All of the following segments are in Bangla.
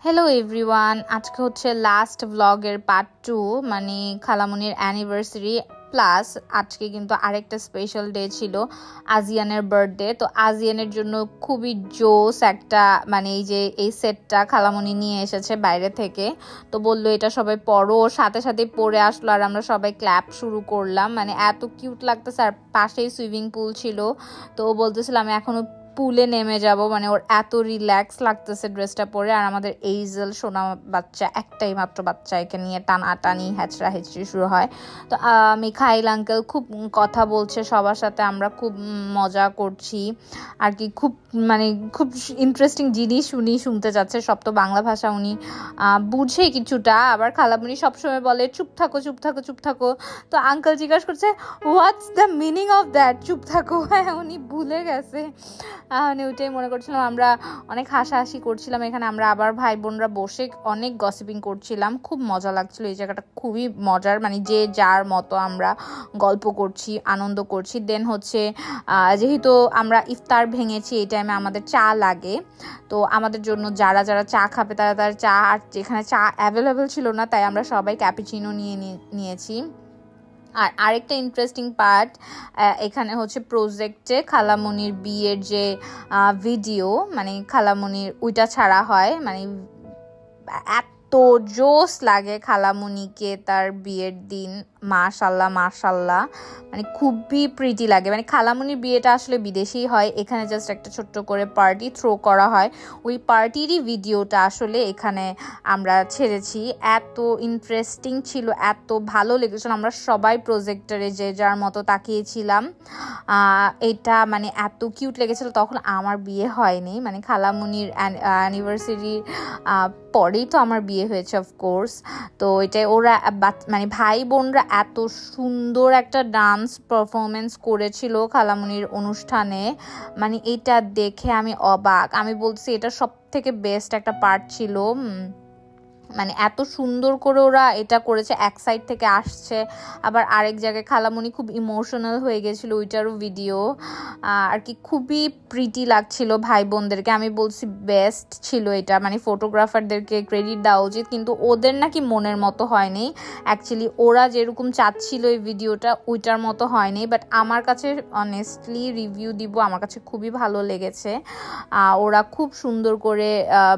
হ্যালো এভরিওয়ান, আজকে হচ্ছে লাস্ট ব্লগের পার্ট 2, মানে খালামনির অ্যানিভার্সারি প্লাস আজকে কিন্তু আরেকটা স্পেশাল ডে ছিল, আজিয়ানের বার্থডে। তো আজিয়ানের জন্য খুবই জোস একটা মানে এই সেটটা খালামনি নিয়ে এসেছে বাইরে থেকে। তো বললো এটা সবাই পরো, ওর সাথে সাথে পরে আসলো আর আমরা সবাই ক্ল্যাপ শুরু করলাম। মানে এত কিউট লাগতেছে, আর পাশেই সুইমিং পুল ছিল। তো ও বলতেছিল আমি এখনো পুলে নেমে যাব, মানে ওর এত রিল্যাক্স লাগতেছে ড্রেসটা পরে। আর আমাদের এইজেল সোনা বাচ্চা, একটাই মাত্র বাচ্চা, একে নিয়ে টানাটানি হ্যাচড়া হেচড়ি শুরু হয়। তো মিখাইল আঙ্কেল খুব কথা বলছে সবার সাথে, আমরা খুব মজা করছি আর কি। খুব ইন্টারেস্টিং জিনিস উনি শুনতে যাচ্ছে, সব তো বাংলা ভাষা উনি বুঝে কিছুটা। আবার খালামণি সবসময় বলে চুপ থাকো চুপ থাকো চুপ থাকো। তো আঙ্কেল জিজ্ঞাসা করছে what's the meaning of that, চুপ থাকো। হ্যাঁ, উনি ভুলে গেছে। মানে ওইটাই মনে করছিলাম, আমরা অনেক হাসাহাসি করছিলাম এখানে। আমরা আবার ভাই বোনরা বসে অনেক গসিপিং করছিলাম, খুব মজা লাগছিল। এই জায়গাটা খুবই মজার, মানে যে যার মতো আমরা গল্প করছি, আনন্দ করছি। দেন হচ্ছে যেহেতু আমরা ইফতার ভেঙেছি, এই টাইমে আমাদের চা লাগে। তো আমাদের জন্য যারা যারা চা খাবে তারা চা, আর যেখানে চা অ্যাভেলেবেল ছিল না তাই আমরা সবাই ক্যাপুচিনো নিয়েছি। আর আরেকটা ইন্টারেস্টিং পার্ট, এখানে হচ্ছে প্রজেক্টে খালামনির বিয়ের যে ভিডিও, মানে খালামনির ওইটা ছাড়া হয়। মানে এত জোস লাগে খালামনিকে তার বিয়ের দিন, মাশাল্লাহ মাশাল্লাহ, মানে খুবই প্রিটি লাগে। মানে খালামনির বিয়েটা আসলে বিদেশেই হয়, এখানে জাস্ট একটা ছোট্ট করে পার্টি থ্রো করা হয়। ওই পার্টিরই ভিডিওটা আসলে এখানে আমরা ছেড়েছি। এত ইন্টারেস্টিং ছিল, এত ভালো লেগেছিল, আমরা সবাই প্রজেক্টরে যে যার মতো তাকিয়েছিলাম। এটা মানে এত কিউট লেগেছিল। তখন আমার বিয়ে হয়নি, মানে খালামনির অ্যানিভার্সারির পরেই তো আমার বিয়ে হয়েছে অফকোর্স। তো এটাই ওরা মানে ভাই বোনরা এত সুন্দর একটা ডান্স পারফরমেন্স করেছিল খালামনির অনুষ্ঠানে, মানে এটা দেখে আমি অবাক। আমি বলছি এটা সব থেকে বেস্ট একটা পার্ট ছিল। মানে এত সুন্দর করে ওরা এটা করেছে, এক সাইড থেকে আসছে আবার আরেক জায়গায়। খালামণি খুব ইমোশনাল হয়ে গেছিলো, ওইটারও ভিডিও আর কি। খুবই প্রিটি লাগছিল ভাই বোনদেরকে। আমি বলছি বেস্ট ছিল এটা, মানে ফটোগ্রাফারদেরকে ক্রেডিট দেওয়া উচিত, কিন্তু ওদের নাকি মনের মতো হয়নি। অ্যাকচুয়ালি ওরা যেরকম চাচ্ছিল এই ভিডিওটা ওইটার মতো হয়নি, বাট আমার কাছে অনেস্টলি রিভিউ দিব, আমার কাছে খুবই ভালো লেগেছে। ওরা খুব সুন্দর করে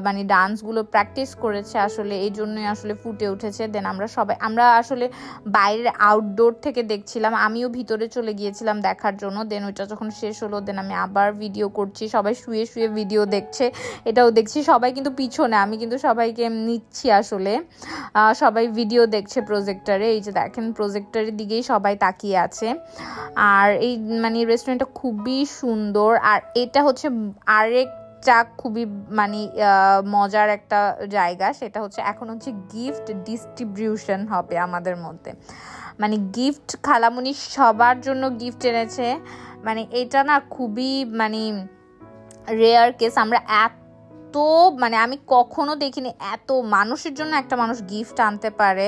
মানে ডান্সগুলো প্র্যাকটিস করেছে, আসলে এই জন্যই আসলে ফুটে উঠেছে। দেন আমরা আসলে বাইরের আউটডোর থেকে দেখছিলাম, আমিও ভিতরে চলে গিয়েছিলাম দেখার জন্য। দেন ওইটা যখন শেষ হলো দেন আমি আবার ভিডিও করছি, সবাই শুয়ে শুয়ে ভিডিও দেখছে, এটাও দেখছি। সবাই কিন্তু পিছনে, আমি কিন্তু সবাইকে নিচ্ছি আসলে। সবাই ভিডিও দেখছে প্রজেক্টরে, এই যে দেখেন প্রজেক্টরের দিকেই সবাই তাকিয়ে আছে। আর এই মানে রেস্টুরেন্টটা খুবই সুন্দর। আর এটা হচ্ছে খুবই মানে মজার একটা জায়গা, সেটা হচ্ছে এখন হচ্ছে গিফট ডিস্ট্রিবিউশন হবে আমাদের মধ্যে। মানে গিফট খালামণি সবার জন্য গিফট এনেছে, মানে এটা না খুবই মানে রেয়ার কেস। আমরা মানে আমি কখনো দেখিনি এত মানুষের জন্য একটা মানুষ গিফট আনতে পারে।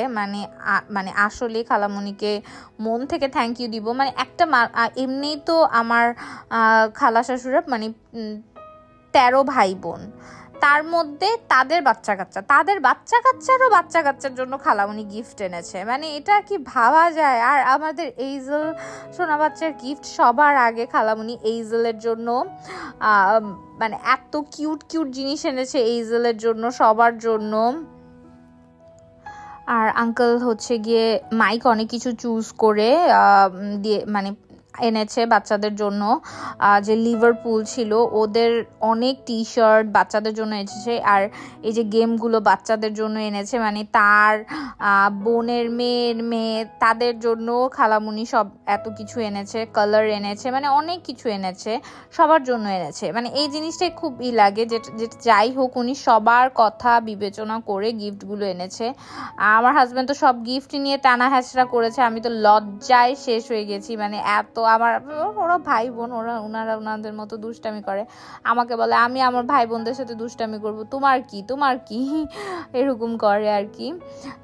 মানে আসলে খালামণিকে মন থেকে থ্যাংক ইউ দিব। মানে একটা এমনিই তো আমার খালা শাশুড়া মানে 13 ভাই বোন, তার মধ্যে তাদের বাচ্চা কাচ্চার জন্য খালামণি গিফট এনেছে। মানে এটা কি ভাবা যায়? আর আমাদের এইজেল সোনা বাচ্চার গিফট সবার আগে খালামণি এইজেলের জন্য মানে এত কিউট কিউট জিনিস এনেছে এইজেলের জন্য, সবার জন্য। আর আঙ্কেল হচ্ছে গিয়ে মাইক অনেক কিছু চুজ করে দিয়ে মানে এনেছে বাচ্চাদের জন্য। যে লিভারপুল ছিল ওদের অনেক টি শার্ট বাচ্চাদের জন্য এনেছে। আর এই যে গেমগুলো বাচ্চাদের জন্য এনেছে, মানে তার বোনের মেয়ে তাদের জন্য খালামুনি সব এত কিছু এনেছে, কালার এনেছে, মানে অনেক কিছু এনেছে, সবার জন্য এনেছে। মানে এই জিনিসটাই খুব লাগে, যেটা যাই হোক উনি সবার কথা বিবেচনা করে গিফটগুলো এনেছে। আমার হাজব্যান্ড তো সব গিফট নিয়ে টানা হ্যাচড়া করেছে, আমি তো লজ্জায় শেষ হয়ে গেছি। মানে এত ওরা ভাই বোন, ওনারা ওনাদের মতো দুষ্টামি করে, আমাকে বলে আমি আমার ভাই বোনদের সাথে দুষ্টামি করব, তোমার কি এরকম করে আর কি।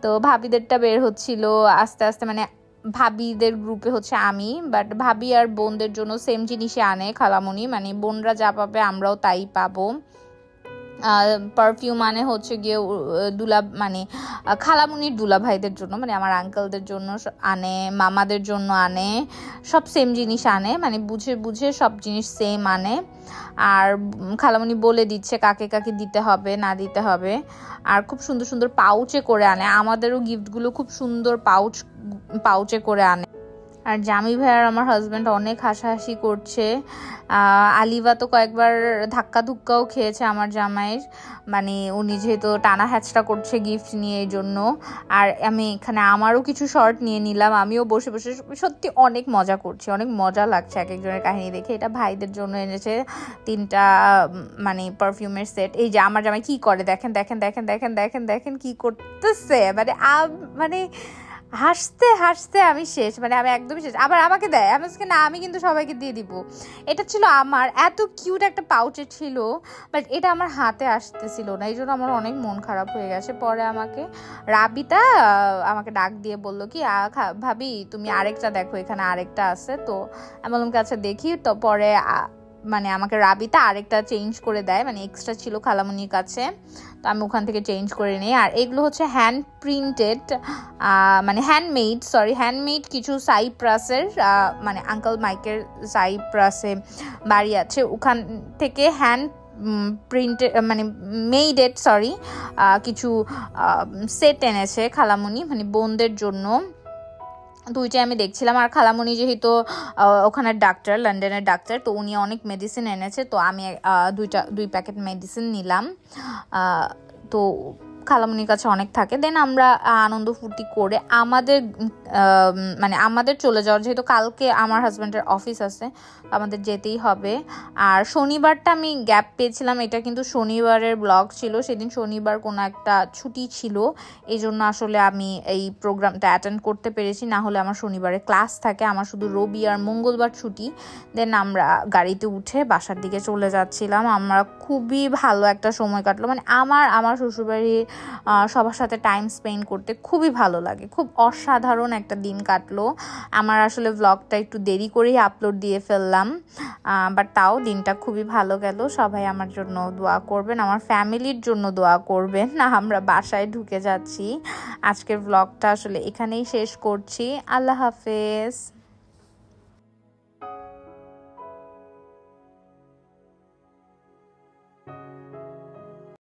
তো ভাবিদেরটা বের হচ্ছিল আস্তে আস্তে, মানে ভাবিদের গ্রুপে হচ্ছে আমি, বাট ভাবি আর বোনদের জন্য সেম জিনিসই আনে খালামণি, মানে বোনরা যা পাবে আমরাও তাই পাবো। পারফিউম মানে হচ্ছে গিয়ে দুলা মানে খালামুনির দুলা ভাইদের জন্য, মানে আমার আঙ্কেলদের জন্য আনে, মামাদের জন্য আনে, সব সেম জিনিস আনে, মানে বুঝে বুঝে সব জিনিস সেম আনে। আর খালামুনি বলে দিচ্ছে কাকে কাকে দিতে হবে না দিতে হবে। আর খুব সুন্দর সুন্দর পাউচে করে আনে, আমাদেরও গিফটগুলো খুব সুন্দর পাউচে করে আনে। আর জামি ভাই আর আমার হাজব্যান্ড অনেক হাসাহাসি করছে। আলিভা তো কয়েকবার ধাক্কা ধুক্কাও খেয়েছে আমার জামাইয়ের, মানে উনি যেহেতু টানা হ্যাচটা করছে গিফট নিয়ে এই জন্য। আর আমি এখানে আমারও কিছু শর্ট নিয়ে নিলাম, আমিও বসে বসে সত্যি অনেক মজা করছি, অনেক মজা লাগছে এক একজনের কাহিনী দেখে। এটা ভাইদের জন্য এনেছে 3টা মানে পারফিউমের সেট। এই যে আমার জামাই কি করে দেখেন দেখেন দেখেন দেখেন দেখেন দেখেন কি করতেছে, মানে হাসতে হাসতে আমি শেষ, মানে আমি একদমই শেষ। আবার আমাকে দেয়, আমি না আমি কিন্তু সবাইকে দিয়ে দিব। এটা ছিল আমার, এত কিউট একটা পাউচে ছিল, বাট এটা আমার হাতে আসতেছিল না, এই জন্য আমার অনেক মন খারাপ হয়ে গেছে। পরে আমাকে রাবিতা আমাকে ডাক দিয়ে বললো কি ভাবি তুমি আরেকটা দেখো, এখানে আরেকটা আছে। তো আমি বললাম আচ্ছা দেখি। তো পরে মানে আমাকে রাবিতা আরেকটা চেঞ্জ করে দেয়, মানে এক্সট্রা ছিল খালামুনির কাছে, তো আমি ওখান থেকে চেঞ্জ করে নিই। আর এগুলো হচ্ছে হ্যান্ড প্রিন্টেড, মানে হ্যান্ডমেড কিছু সাইপ্রাসের, মানে আঙ্কেল মাইকের সাইপ্রাসে বাড়ি আছে, ওখান থেকে হ্যান্ড প্রিন্টেড মানে মেইডেড কিছু সেট এনেছে খালামুনি, মানে বোনদের জন্য। দুইটাই আমি দেখছিলাম। আর খালামুনি যেহেতু ওখানের ডাক্তার, লন্ডনের ডাক্তার, তো উনি অনেক মেডিসিন এনেছে, তো আমি 2 প্যাকেট মেডিসিন নিলাম। তো খালামুনির কাছে অনেক থাকে। দেন আমরা আনন্দ ফুর্তি করে আমাদের চলে যাওয়ার, যেহেতু কালকে আমার হাজব্যান্ডের অফিস আছে, আমাদের যেতেই হবে। আর শনিবারটা আমি গ্যাপ পেয়েছিলাম, এটা কিন্তু শনিবারের ব্লগ ছিল, সেদিন শনিবার কোনো একটা ছুটি ছিল, এই জন্য আসলে আমি এই প্রোগ্রামটা অ্যাটেন্ড করতে পেরেছি। না হলে আমার শনিবারে ক্লাস থাকে, আমার শুধু রবি আর মঙ্গলবার ছুটি। দেন আমরা গাড়িতে উঠে বাসার দিকে চলে যাচ্ছিলাম। আমরা খুবই ভালো একটা সময় কাটলো, মানে আমার শ্বশুরবাড়ি সবার সাথে টাইম স্পেন্ড করতে খুবই ভালো লাগে, খুব অসাধারণ একটা দিন কাটলো। আমার আসলে ব্লগটা একটু দেরি করেই আপলোড দিয়ে ফেললাম, বাট তাও দিনটা খুবই ভালো গেল। সবাই আমার জন্য দোয়া করবেন, আমার ফ্যামিলির জন্য দোয়া করবেন। আমরা বাসায় ঢুকে যাচ্ছি। আজকের ব্লগটা আসলে এখানেই শেষ করছি। আল্লাহ হাফেজ।